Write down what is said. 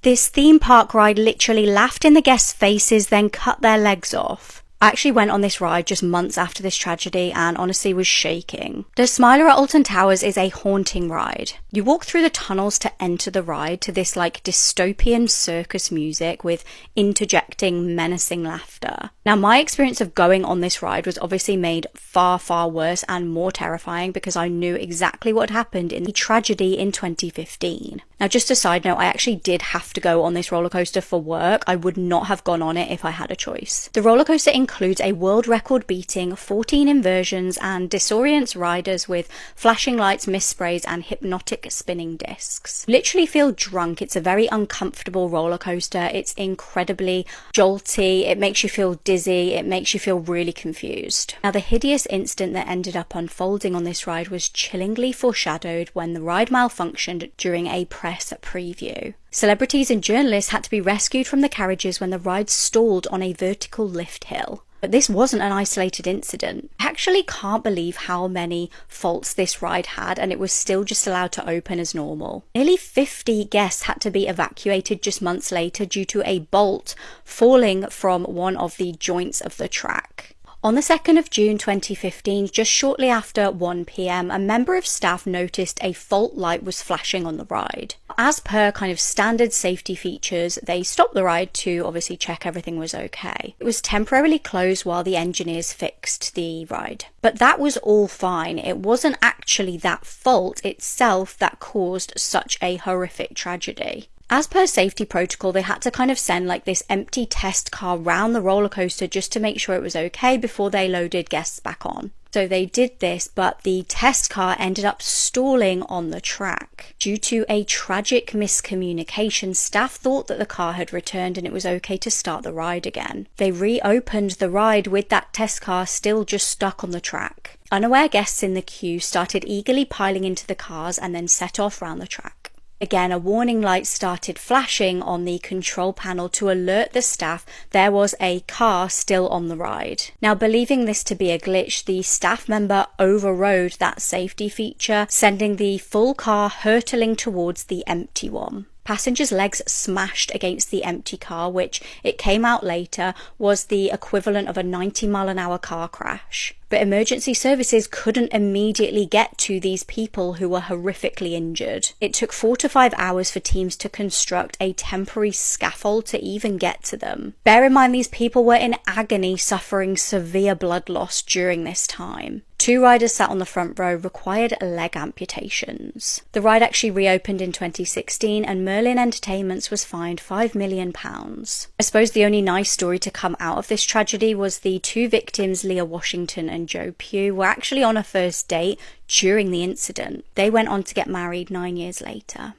This theme park ride literally laughed in the guests' faces, then cut their legs off. I actually went on this ride just months after this tragedy and honestly was shaking. The Smiler at Alton Towers is a haunting ride. You walk through the tunnels to enter the ride to this dystopian circus music with interjecting menacing laughter. Now, my experience of going on this ride was obviously made far, far worse and more terrifying because I knew exactly what had happened in the tragedy in 2015. Now, just a side note, I actually did have to go on this roller coaster for work. I would not have gone on it if I had a choice. The roller coaster includes a world record beating 14 inversions and disorients riders with flashing lights, mist sprays, and hypnotic spinning discs. Literally feel drunk. It's a very uncomfortable roller coaster. It's incredibly jolty. It makes you feel dizzy. It makes you feel really confused. Now, the hideous incident that ended up unfolding on this ride was chillingly foreshadowed when the ride malfunctioned during a press preview. Celebrities and journalists had to be rescued from the carriages when the ride stalled on a vertical lift hill. But this wasn't an isolated incident. I actually can't believe how many faults this ride had, and it was still just allowed to open as normal. Nearly 50 guests had to be evacuated just months later due to a bolt falling from one of the joints of the track. On the 2nd of June 2015, just shortly after 1 p.m, a member of staff noticed a fault light was flashing on the ride. As per standard safety features, they stopped the ride to obviously check everything was okay. It was temporarily closed while the engineers fixed the ride. But that was all fine. It wasn't actually that fault itself that caused such a horrific tragedy. As per safety protocol, they had to send this empty test car round the roller coaster just to make sure it was okay before they loaded guests back on. So they did this, but the test car ended up stalling on the track. Due to a tragic miscommunication, staff thought that the car had returned and it was okay to start the ride again. They reopened the ride with that test car still just stuck on the track. Unaware guests in the queue started eagerly piling into the cars and then set off round the track. Again, a warning light started flashing on the control panel to alert the staff there was a car still on the ride. Now, believing this to be a glitch, the staff member overrode that safety feature, sending the full car hurtling towards the empty one. Passengers' legs smashed against the empty car, which, it came out later, was the equivalent of a 90-mile-an-hour car crash. But emergency services couldn't immediately get to these people who were horrifically injured. It took 4 to 5 hours for teams to construct a temporary scaffold to even get to them. Bear in mind, these people were in agony, suffering severe blood loss during this time. 2 riders sat on the front row required leg amputations. The ride actually reopened in 2016 and Merlin Entertainments was fined £5 million. I suppose the only nice story to come out of this tragedy was the 2 victims, Leah Washington and Joe Pugh, were actually on a first date during the incident. They went on to get married 9 years later.